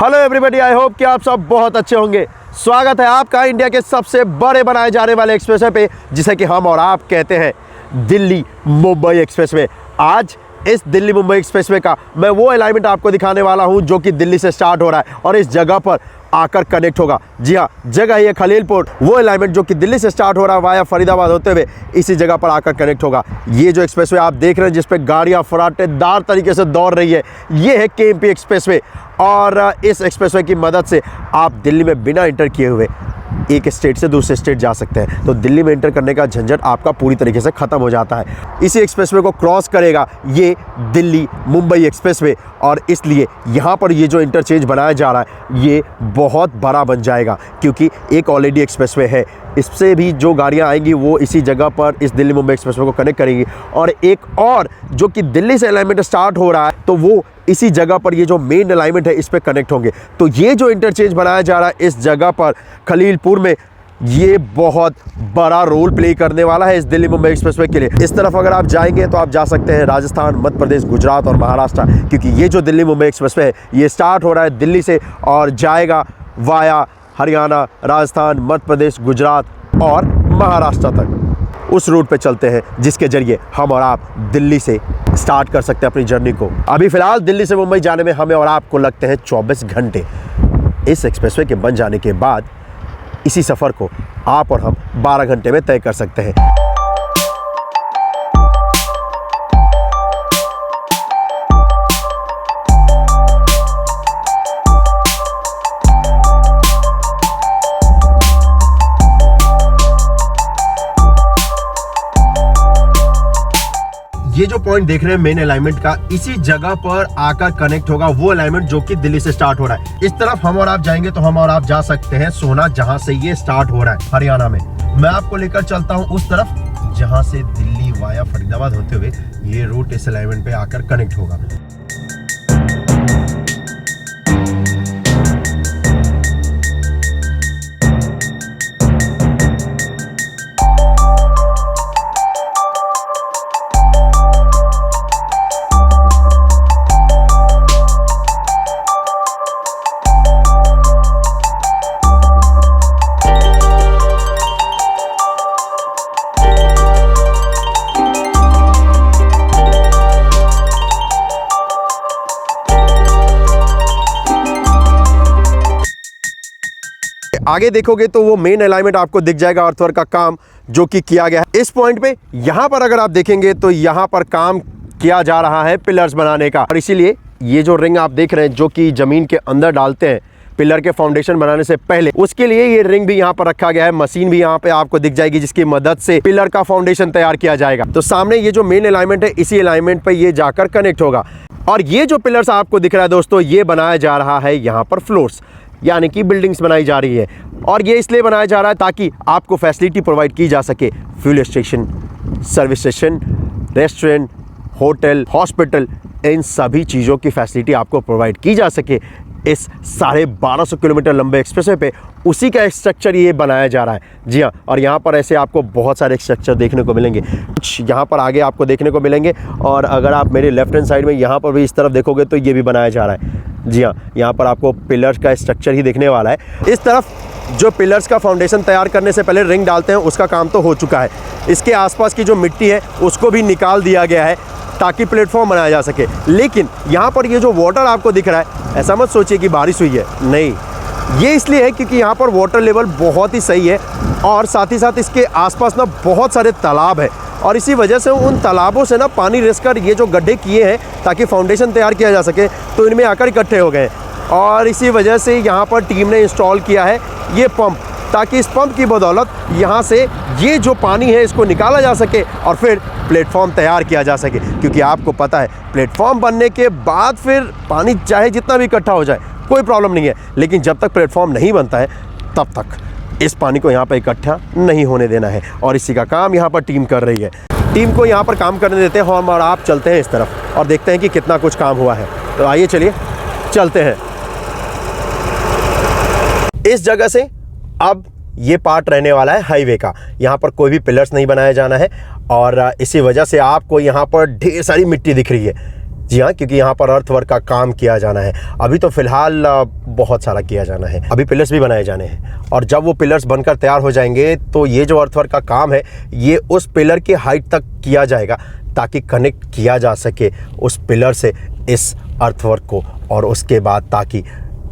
Hello everybody, I hope कि आप सब बहुत अच्छे होंगे। स्वागत है आपका इंडिया के सबसे बड़े बनाए जाने वाले एक्सप्रेसवे पे, जिसे कि हम और आप कहते हैं दिल्ली मुंबई एक्सप्रेसवे। आज इस दिल्ली मुंबई एक्सप्रेसवे का मैं वो अलाइनमेंट आपको दिखाने वाला हूं जो कि दिल्ली से स्टार्ट हो रहा है और इस जगह पर आकर कनेक्ट होगा। जी हाँ, जगह ये खलीलपुर, वो अलाइनमेंट जो कि दिल्ली से स्टार्ट हो रहा है वाया फरीदाबाद होते हुए इसी जगह पर आकर कनेक्ट होगा। ये जो एक्सप्रेसवे आप देख रहे हैं जिस पे गाड़ियाँ फराटेदार तरीके से दौड़ रही है, ये है केएमपी एक्सप्रेसवे। और इस एक्सप्रेसवे की मदद से आप दिल्ली में बिना इंटर किए हुए एक स्टेट से दूसरे स्टेट जा सकते हैं। तो दिल्ली में इंटर करने का झंझट आपका पूरी तरीके से ख़त्म हो जाता है। इसी एक्सप्रेसवे को क्रॉस करेगा ये दिल्ली मुंबई एक्सप्रेसवे और इसलिए यहाँ पर ये जो इंटरचेंज बनाया जा रहा है ये बहुत बड़ा बन जाएगा, क्योंकि एक ऑलरेडी एक्सप्रेसवे है, इससे भी जो गाड़ियाँ आएंगी वो इसी जगह पर इस दिल्ली मुंबई एक्सप्रेसवे को कनेक्ट करेंगी। और एक और जो कि दिल्ली से अलाइनमेंट स्टार्ट हो रहा है तो वो इसी जगह पर ये जो मेन अलाइनमेंट है इस पे कनेक्ट होंगे। तो ये जो इंटरचेंज बनाया जा रहा है इस जगह पर खलीलपुर में, ये बहुत बड़ा रोल प्ले करने वाला है इस दिल्ली मुंबई एक्सप्रेसवे के लिए। इस तरफ अगर आप जाएंगे तो आप जा सकते हैं राजस्थान, मध्य प्रदेश, गुजरात और महाराष्ट्र, क्योंकि ये जो दिल्ली मुंबई एक्सप्रेसवे है ये स्टार्ट हो रहा है दिल्ली से और जाएगा वाया हरियाणा, राजस्थान, मध्य प्रदेश, गुजरात और महाराष्ट्र तक। उस रूट पे चलते हैं जिसके जरिए हम और आप दिल्ली से स्टार्ट कर सकते हैं अपनी जर्नी को। अभी फ़िलहाल दिल्ली से मुंबई जाने में हमें और आपको लगते हैं 24 घंटे। इस एक्सप्रेसवे के बन जाने के बाद इसी सफ़र को आप और हम 12 घंटे में तय कर सकते हैं। ये जो पॉइंट देख रहे हैं मेन अलाइनमेंट का, इसी जगह पर आकर कनेक्ट होगा वो अलाइनमेंट जो कि दिल्ली से स्टार्ट हो रहा है। इस तरफ हम और आप जाएंगे तो हम और आप जा सकते हैं सोना, जहां से ये स्टार्ट हो रहा है हरियाणा में। मैं आपको लेकर चलता हूं उस तरफ जहां से दिल्ली वाया फरीदाबाद होते हुए ये रूट इस अलाइनमेंट पे आकर कनेक्ट होगा। आगे देखोगे तो वो मेन अलाइनमेंट आपको दिख जाएगा, अर्थवर्क का काम जो कि किया गया है इस पॉइंट पे। यहाँ पर अगर आप देखेंगे तो यहाँ पर काम किया जा रहा है पिलर्स बनाने का, और इसीलिए ये जो रिंग आप देख रहे हैं जो कि ज़मीन के अंदर डालते हैं पिलर के फाउंडेशन बनाने से पहले, उसके लिए ये रिंग भी यहाँ पर रखा गया है। मशीन भी यहाँ पे आपको दिख जाएगी जिसकी मदद से पिलर का फाउंडेशन तैयार किया जाएगा। तो सामने ये जो मेन अलाइनमेंट है इसी अलाइनमेंट पर ये जाकर कनेक्ट होगा। और ये जो पिलर्स आपको दिख रहा है दोस्तों, ये बनाया जा रहा है यहाँ पर फ्लोर्स, यानी कि बिल्डिंग्स बनाई जा रही है। और ये इसलिए बनाया जा रहा है ताकि आपको फैसिलिटी प्रोवाइड की जा सके। Fuel station, service station, restaurant, hotel, hospital, इन सभी चीज़ों की फैसिलिटी आपको प्रोवाइड की जा सके इस 1250 किलोमीटर लंबे एक्सप्रेसवे पे। उसी का स्ट्रक्चर ये बनाया जा रहा है। जी हाँ, और यहाँ पर ऐसे आपको बहुत सारे स्ट्रक्चर देखने को मिलेंगे। कुछ यहाँ पर आगे आपको देखने को मिलेंगे, और अगर आप मेरे लेफ्ट हैंड साइड में यहाँ पर भी इस तरफ देखोगे तो ये भी बनाया जा रहा है। जी हाँ, यहाँ पर आपको पिलर्स का स्ट्रक्चर ही देखने वाला है। इस तरफ जो पिलर्स का फाउंडेशन तैयार करने से पहले रिंग डालते हैं उसका काम तो हो चुका है। इसके आसपास की जो मिट्टी है उसको भी निकाल दिया गया है ताकि प्लेटफॉर्म बनाया जा सके। लेकिन यहाँ पर ये जो वाटर आपको दिख रहा है, ऐसा मत सोचिए कि बारिश हुई है, नहीं, ये इसलिए है क्योंकि यहाँ पर वाटर लेवल बहुत ही सही है और साथ ही साथ इसके आसपास ना बहुत सारे तालाब है, और इसी वजह से उन तालाबों से ना पानी रिस कर ये जो गड्ढे किए हैं ताकि फाउंडेशन तैयार किया जा सके, तो इनमें आकर इकट्ठे हो गए। और इसी वजह से यहाँ पर टीम ने इंस्टॉल किया है ये पंप, ताकि इस पंप की बदौलत यहाँ से ये जो पानी है इसको निकाला जा सके और फिर प्लेटफॉर्म तैयार किया जा सके। क्योंकि आपको पता है प्लेटफॉर्म बनने के बाद फिर पानी चाहे जितना भी इकट्ठा हो जाए कोई प्रॉब्लम नहीं है, लेकिन जब तक प्लेटफॉर्म नहीं बनता है तब तक इस पानी को यहाँ पर इकट्ठा नहीं होने देना है। और इसी का काम यहाँ पर टीम कर रही है। टीम को यहाँ पर काम करने देते हैं हम और आप चलते हैं इस तरफ और देखते हैं कि कितना कुछ काम हुआ है। तो आइए चलिए चलते हैं। इस जगह से अब ये पार्ट रहने वाला है हाईवे का। यहाँ पर कोई भी पिलर्स नहीं बनाया जाना है और इसी वजह से आपको यहाँ पर ढेर सारी मिट्टी दिख रही है। जी हाँ, क्योंकि यहाँ पर अर्थवर्क का काम किया जाना है। अभी तो फिलहाल बहुत सारा किया जाना है, अभी पिलर्स भी बनाए जाने हैं, और जब वो पिलर्स बनकर तैयार हो जाएंगे तो ये जो अर्थवर्क का काम है ये उस पिलर की हाइट तक किया जाएगा ताकि कनेक्ट किया जा सके उस पिलर से इस अर्थवर्क को, और उसके बाद ताकि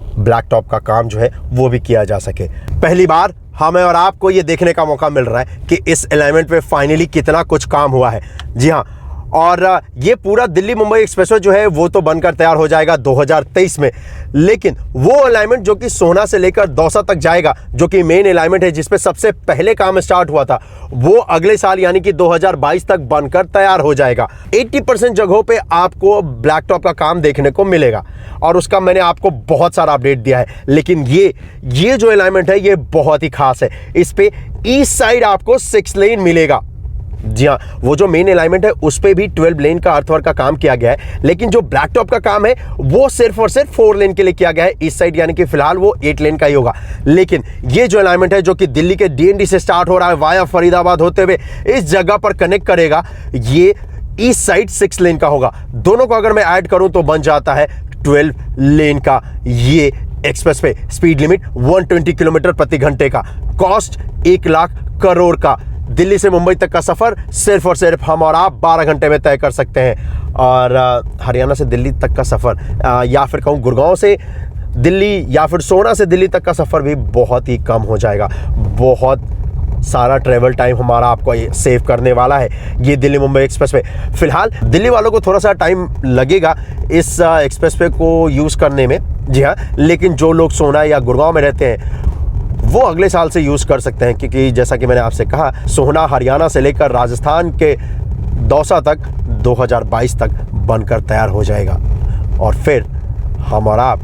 ब्लैक टॉप का काम जो है वो भी किया जा सके। पहली बार हमें और आपको ये देखने का मौका मिल रहा है कि इस अलाइनमेंट पे फाइनली कितना कुछ काम हुआ है। जी हाँ, और ये पूरा दिल्ली मुंबई एक्सप्रेसवे जो है वो तो बनकर तैयार हो जाएगा 2023 में, लेकिन वो अलाइनमेंट जो कि सोहना से लेकर दौसा तक जाएगा, जो कि मेन अलाइनमेंट है जिसपे सबसे पहले काम स्टार्ट हुआ था, वो अगले साल यानी कि 2022 तक बनकर तैयार हो जाएगा। 80% जगहों पे आपको ब्लैक टॉप का काम देखने को मिलेगा, और उसका मैंने आपको बहुत सारा अपडेट दिया है। लेकिन ये जो अलाइनमेंट है ये बहुत ही खास है। इस पे ईस्ट साइड आपको 6 लेन मिलेगा। जी हाँ, वो जो मेन अलाइनमेंट है उस पे भी 12 लेन का अर्थवर्क का काम किया गया है, लेकिन जो ब्लैक टॉप का काम है वो सिर्फ और सिर्फ 4 लेन के लिए किया गया है इस साइड, यानी कि फिलहाल वो 8 लेन का ही होगा। लेकिन ये जो अलाइनमेंट है जो कि दिल्ली के डीएनडी से स्टार्ट हो रहा है वाया फरीदाबाद होते हुए इस जगह पर कनेक्ट करेगा, ये ईस्ट साइड 6 लेन का होगा। दोनों को अगर मैं ऐड करूं तो बन जाता है 12 लेन का ये एक्सप्रेस पे। स्पीड लिमिट 120 किलोमीटर प्रति घंटे का, कॉस्ट 1 लाख करोड़ का। दिल्ली से मुंबई तक का सफर सिर्फ और सिर्फ हम और आप 12 घंटे में तय कर सकते हैं, और हरियाणा से दिल्ली तक का सफर या फिर कहूँ गुड़गांव से दिल्ली या फिर सोहना से दिल्ली तक का सफर भी बहुत ही कम हो जाएगा। बहुत सारा ट्रेवल टाइम हमारा आपको सेव करने वाला है ये दिल्ली मुंबई एक्सप्रेसवे। फिलहाल दिल्ली वालों को थोड़ा सा टाइम लगेगा इस एक्सप्रेसवे को यूज़ करने में, जी हाँ, लेकिन जो लोग सोहना या गुड़गांव में रहते हैं वो अगले साल से यूज़ कर सकते हैं, क्योंकि जैसा कि मैंने आपसे कहा सोहना हरियाणा से लेकर राजस्थान के दौसा तक 2022 तक बनकर तैयार हो जाएगा, और फिर हम और आप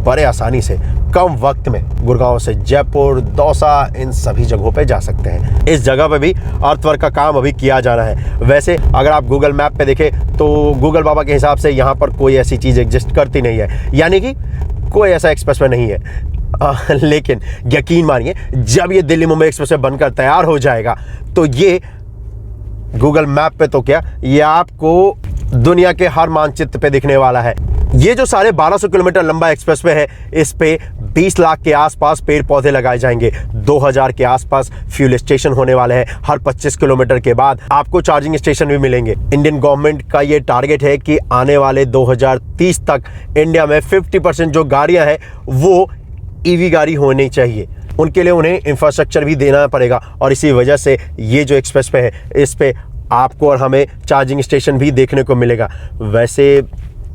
बड़े आसानी से कम वक्त में गुड़गांव से जयपुर, दौसा, इन सभी जगहों पे जा सकते हैं। इस जगह पे भी अर्थवर्क का काम अभी किया जा रहा है। वैसे अगर आप गूगल मैप पे देखें तो गूगल बाबा के हिसाब से यहाँ पर कोई ऐसी चीज़ एग्जिस्ट करती नहीं है, यानी कि कोई ऐसा एक्सप्रेसवे नहीं है। लेकिन यकीन मानिए जब ये दिल्ली मुंबई एक्सप्रेसवे बनकर तैयार हो जाएगा तो ये गूगल मैप पे तो क्या, ये आपको दुनिया के हर मानचित्र पे दिखने वाला है। ये जो 1250 किलोमीटर लंबा एक्सप्रेसवे है इस पे 20 लाख के आसपास पेड़ पौधे लगाए जाएंगे, 2000 के आसपास फ्यूल स्टेशन होने वाले हैं। हर 25 किलोमीटर के बाद आपको चार्जिंग स्टेशन भी मिलेंगे। इंडियन गवर्नमेंट का ये टारगेट है कि आने वाले 2030 तक इंडिया में 50% जो गाड़ियां हैं वो ईवी गाड़ी होनी चाहिए। उनके लिए उन्हें इंफ्रास्ट्रक्चर भी देना पड़ेगा, और इसी वजह से ये जो एक्सप्रेसवे है इस पे आपको और हमें चार्जिंग स्टेशन भी देखने को मिलेगा। वैसे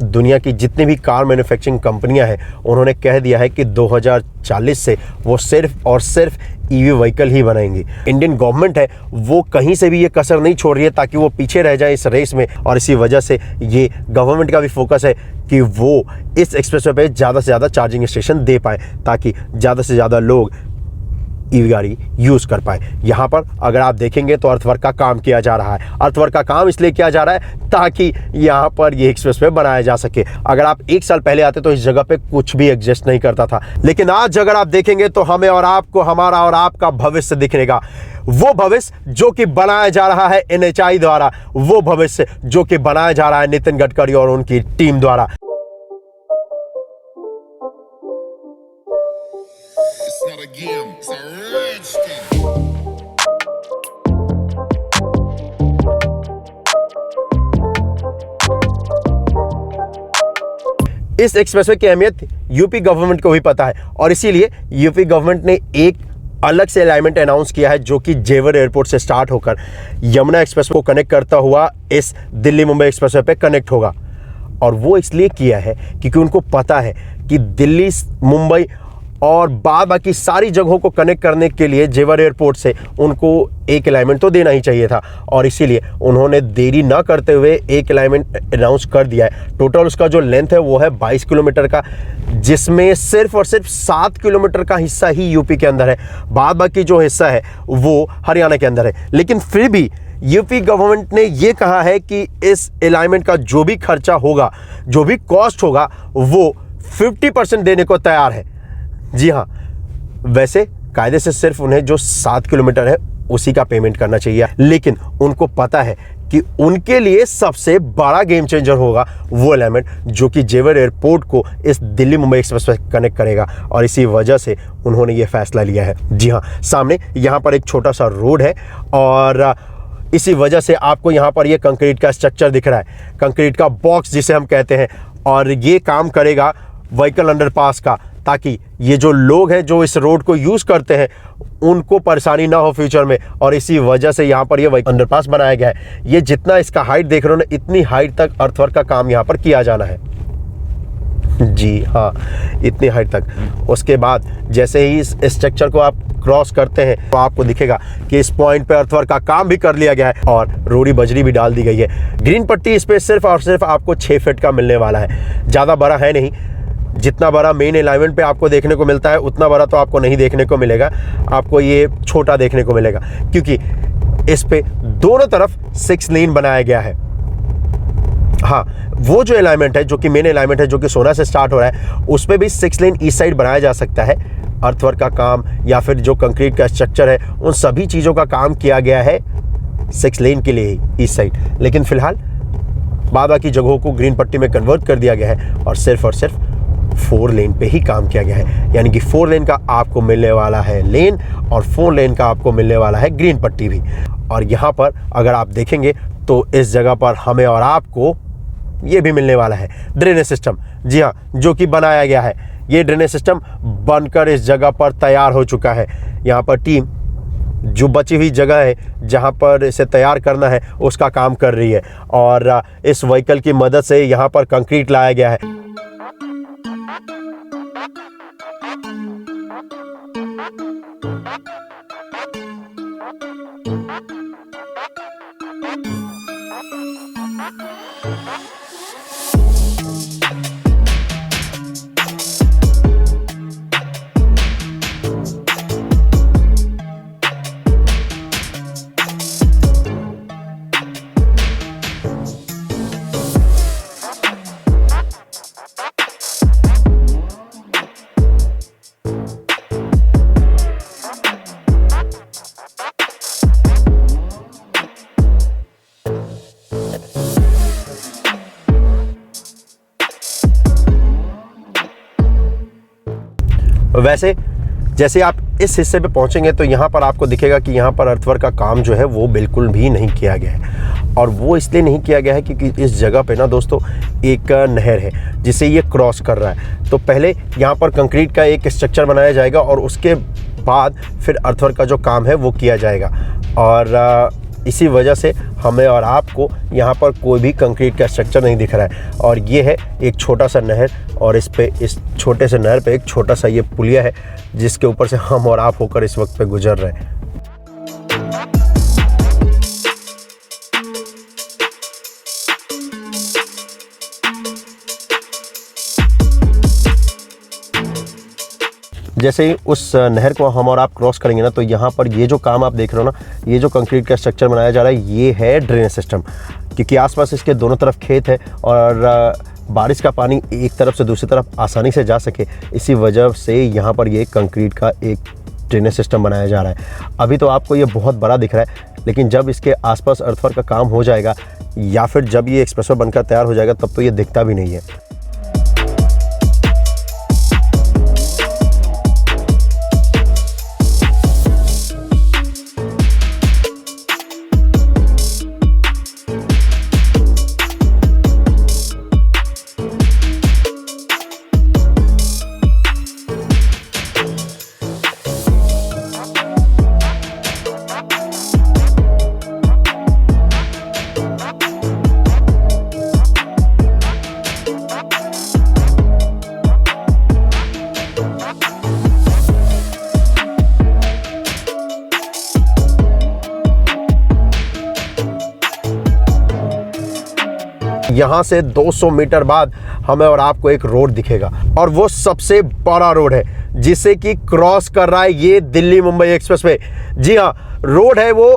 दुनिया की जितनी भी कार मैन्युफैक्चरिंग कंपनियां हैं उन्होंने कह दिया है कि 2040 से वो सिर्फ और सिर्फ ईवी व्हीकल ही बनाएंगी। इंडियन गवर्नमेंट है वो कहीं से भी ये कसर नहीं छोड़ रही है ताकि वो पीछे रह जाए इस रेस में, और इसी वजह से ये गवर्नमेंट का भी फोकस है कि वो इस एक्सप्रेसवे पे ज़्यादा से ज़्यादा चार्जिंग स्टेशन दे पाए ताकि ज़्यादा से ज़्यादा लोग ईवी गाड़ी यूज़ कर पाए। यहाँ पर अगर आप देखेंगे तो अर्थवर्क का काम किया जा रहा है। अर्थवर्क का काम इसलिए किया जा रहा है ताकि यहाँ पर ये एक्सप्रेसवे बनाया जा सके। अगर आप 1 साल पहले आते तो इस जगह पे कुछ भी एग्जिस्ट नहीं करता था, लेकिन आज अगर आप देखेंगे तो हमें और आपको हमारा और आपका भविष्य दिखेगा। वो भविष्य जो कि बनाया जा रहा है NHAI द्वारा, वो भविष्य जो कि बनाया जा रहा है नितिन गडकरी और उनकी टीम द्वारा। It's not a game, it's a rich thing. इस एक्सप्रेसवे की अहमियत यूपी गवर्नमेंट को भी पता है, और इसीलिए यूपी गवर्नमेंट ने एक अलग से अलाइनमेंट अनाउंस किया है जो कि जेवर एयरपोर्ट से स्टार्ट होकर यमुना एक्सप्रेस को कनेक्ट करता हुआ इस दिल्ली मुंबई एक्सप्रेसवे पे कनेक्ट होगा। और वो इसलिए किया है क्योंकि उनको पता है कि दिल्ली, मुंबई और बाकी सारी जगहों को कनेक्ट करने के लिए जेवर एयरपोर्ट से उनको एक अलाइनमेंट तो देना ही चाहिए था, और इसीलिए उन्होंने देरी ना करते हुए एक अलाइनमेंट अनाउंस कर दिया है। टोटल उसका जो लेंथ है वो है 22 किलोमीटर का, जिसमें सिर्फ और सिर्फ 7 किलोमीटर का हिस्सा ही यूपी के अंदर है, बाकी जो हिस्सा है वो हरियाणा के अंदर है। लेकिन फिर भी यूपी गवर्नमेंट ने ये कहा है कि इस अलाइनमेंट का जो भी खर्चा होगा, जो भी कॉस्ट होगा, वो 50% देने को तैयार है। जी हाँ, वैसे कायदे से सिर्फ उन्हें जो 7 किलोमीटर है उसी का पेमेंट करना चाहिए, लेकिन उनको पता है कि उनके लिए सबसे बड़ा गेम चेंजर होगा वो एलिमेंट जो कि जेवर एयरपोर्ट को इस दिल्ली मुंबई एक्सप्रेस पे कनेक्ट करेगा, और इसी वजह से उन्होंने ये फैसला लिया है। जी हाँ, सामने यहाँ पर एक छोटा सा रोड है और इसी वजह से आपको यहाँ पर ये कंक्रीट का स्ट्रक्चर दिख रहा है, कंक्रीट का बॉक्स जिसे हम कहते हैं, और ये काम करेगा व्हीकल अंडरपास का, ताकि ये जो लोग हैं जो इस रोड को यूज़ करते हैं उनको परेशानी ना हो फ्यूचर में। और इसी वजह से यहाँ पर ये अंडरपास बनाया गया है। ये जितना इसका हाइट देख रहे हो ना, इतनी हाइट तक अर्थवर्क का काम यहाँ पर किया जाना है। जी हाँ, इतनी हाइट तक। उसके बाद जैसे ही इस स्ट्रक्चर को आप क्रॉस करते हैं तो आपको दिखेगा कि इस पॉइंट पे अर्थवर्क का काम भी कर लिया गया है और रोड़ी बजरी भी डाल दी गई है। ग्रीन पट्टी इस पे सिर्फ और सिर्फ आपको 6 फीट का मिलने वाला है, ज़्यादा बड़ा है नहीं। जितना बड़ा मेन अलाइनमेंट पे आपको देखने को मिलता है उतना बड़ा तो आपको नहीं देखने को मिलेगा, आपको ये छोटा देखने को मिलेगा, क्योंकि इस पे दोनों तरफ 6 लेन बनाया गया है। हाँ, वो जो अलाइनमेंट है जो कि मेन अलाइनमेंट है जो कि सोना से स्टार्ट हो रहा है, उस पर भी 6 लेन ईस्ट साइड बनाया जा सकता है। अर्थवर्क का काम या फिर जो कंक्रीट का स्ट्रक्चर है, उन सभी चीज़ों का काम किया गया है 6 लेन के लिए ही ईस्ट साइड। लेकिन फिलहाल बाकी जगहों को ग्रीन पट्टी में कन्वर्ट कर दिया गया है और सिर्फ 4 लेन पे ही काम किया गया है। यानी कि 4 लेन का आपको मिलने वाला है लेन और 4 लेन का आपको मिलने वाला है ग्रीन पट्टी भी। और यहाँ पर अगर आप देखेंगे तो इस जगह पर हमें और आपको ये भी मिलने वाला है ड्रेनेज सिस्टम। जी हाँ, जो कि बनाया गया है। ये ड्रेनेज सिस्टम बनकर इस जगह पर तैयार हो चुका है। यहाँ पर टीम जो बची हुई जगह है जहाँ पर इसे तैयार करना है उसका काम कर रही है, और इस व्हीकल की मदद से यहाँ पर कंक्रीट लाया गया है। वैसे जैसे आप इस हिस्से पे पहुंचेंगे तो यहाँ पर आपको दिखेगा कि यहाँ पर अर्थवर्क का काम जो है वो बिल्कुल भी नहीं किया गया है, और वो इसलिए नहीं किया गया है क्योंकि इस जगह पे ना दोस्तों एक नहर है जिसे ये क्रॉस कर रहा है। तो पहले यहाँ पर कंक्रीट का एक स्ट्रक्चर बनाया जाएगा और उसके बाद फिर अर्थवर्क का जो काम है वो किया जाएगा, और इसी वजह से हमें और आपको यहाँ पर कोई भी कंक्रीट का स्ट्रक्चर नहीं दिख रहा है। और ये है एक छोटा सा नहर, और इस छोटे से नहर पे एक छोटा सा ये पुलिया है जिसके ऊपर से हम और आप होकर इस वक्त पे गुजर रहे हैं। जैसे ही उस नहर को हम और आप क्रॉस करेंगे ना, तो यहाँ पर ये जो काम आप देख रहे हो ना, ये जो कंक्रीट का स्ट्रक्चर बनाया जा रहा है ये है ड्रेनेज सिस्टम, क्योंकि आसपास इसके दोनों तरफ खेत है और बारिश का पानी एक तरफ से दूसरी तरफ आसानी से जा सके, इसी वजह से यहाँ पर ये कंक्रीट का एक ड्रेनेज सिस्टम बनाया जा रहा है। अभी तो आपको ये बहुत बड़ा दिख रहा है, लेकिन जब इसके आसपास अर्थवर्क का काम हो जाएगा या फिर जब ये एक्सप्रेसवे बनकर तैयार हो जाएगा तब तो ये दिखता भी नहीं है। यहाँ से 200 मीटर बाद हमें और आपको एक रोड दिखेगा, और वो सबसे बड़ा रोड है जिसे कि क्रॉस कर रहा है ये दिल्ली मुंबई एक्सप्रेसवे। जी हाँ, रोड है वो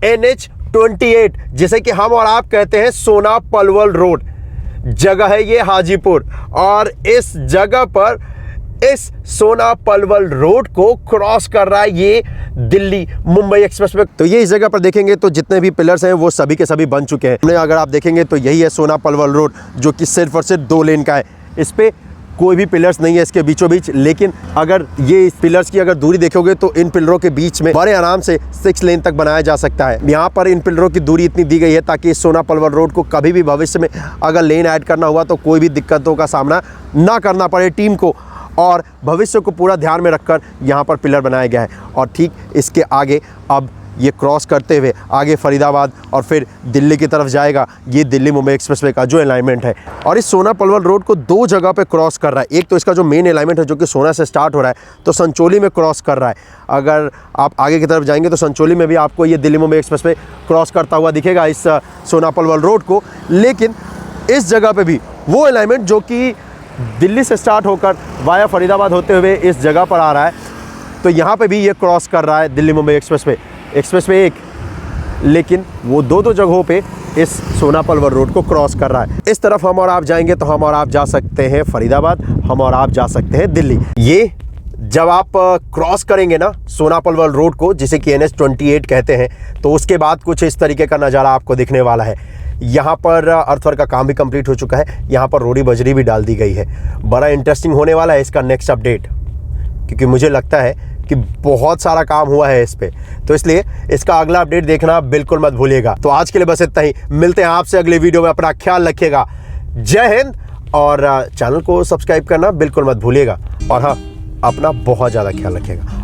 NH-28 जिसे कि हम और आप कहते हैं सोना पलवल रोड। जगह है ये हाजीपुर, और इस जगह पर इस सोना पलवल रोड को क्रॉस कर रहा है ये दिल्ली मुंबई एक्सप्रेस वे। तो ये इस जगह पर देखेंगे तो जितने भी पिलर्स हैं वो सभी के सभी बन चुके हैं। अगर आप देखेंगे तो यही है सोना पलवल रोड, जो कि सिर्फ और सिर्फ 2 लेन का है। इस पे कोई भी पिलर्स नहीं है इसके बीचों बीच, लेकिन अगर ये इस पिलर्स की अगर दूरी देखोगे तो इन पिलरों के बीच में बड़े आराम से 6 लेन तक बनाया जा सकता है। यहाँ पर इन पिलरों की दूरी इतनी दी गई है ताकि इस सोना पलवल रोड को कभी भी भविष्य में अगर लेन ऐड करना हुआ तो कोई भी दिक्कतों का सामना ना करना पड़े टीम को, और भविष्य को पूरा ध्यान में रखकर यहाँ पर पिलर बनाया गया है। और ठीक इसके आगे अब ये क्रॉस करते हुए आगे फरीदाबाद और फिर दिल्ली की तरफ जाएगा, ये दिल्ली मुंबई एक्सप्रेसवे का जो अलाइनमेंट है। और इस सोना पलवल रोड को 2 जगह पे क्रॉस कर रहा है। एक तो इसका जो मेन अलाइनमेंट है जो कि सोना से स्टार्ट हो रहा है तो संचोली में क्रॉस कर रहा है। अगर आप आगे की तरफ जाएंगे तो संचोली में भी आपको ये दिल्ली मुंबई एक्सप्रेसवे क्रॉस करता हुआ दिखेगा इस सोना पलवल रोड को। लेकिन इस जगह पर भी वो अलाइनमेंट जो कि दिल्ली से स्टार्ट होकर वाया फरीदाबाद होते हुए इस जगह पर आ रहा है, तो यहाँ पे भी ये क्रॉस कर रहा है दिल्ली मुंबई एक्सप्रेसवे 1, लेकिन वो 2 जगहों पे इस सोना पलवल रोड को क्रॉस कर रहा है। इस तरफ हम और आप जाएंगे तो हम और आप जा सकते हैं फरीदाबाद, हम और आप जा सकते हैं दिल्ली। ये जब आप क्रॉस करेंगे ना सोना पलवल रोड को, जिसे कि NH 28 कहते हैं, तो उसके बाद कुछ इस तरीके का नज़ारा आपको दिखने वाला है। यहाँ पर अर्थवर्क का काम भी कंप्लीट हो चुका है, यहाँ पर रोड़ी बजरी भी डाल दी गई है। बड़ा इंटरेस्टिंग होने वाला है इसका नेक्स्ट अपडेट, क्योंकि मुझे लगता है कि बहुत सारा काम हुआ है इस पे, तो इसलिए इसका अगला अपडेट देखना बिल्कुल मत भूलिएगा। तो आज के लिए बस इतना ही, मिलते हैं आपसे अगले वीडियो में। अपना ख्याल रखिएगा, जय हिंद, और चैनल को सब्सक्राइब करना बिल्कुल मत भूलिएगा। और हाँ, अपना बहुत ज़्यादा ख्याल रखिएगा।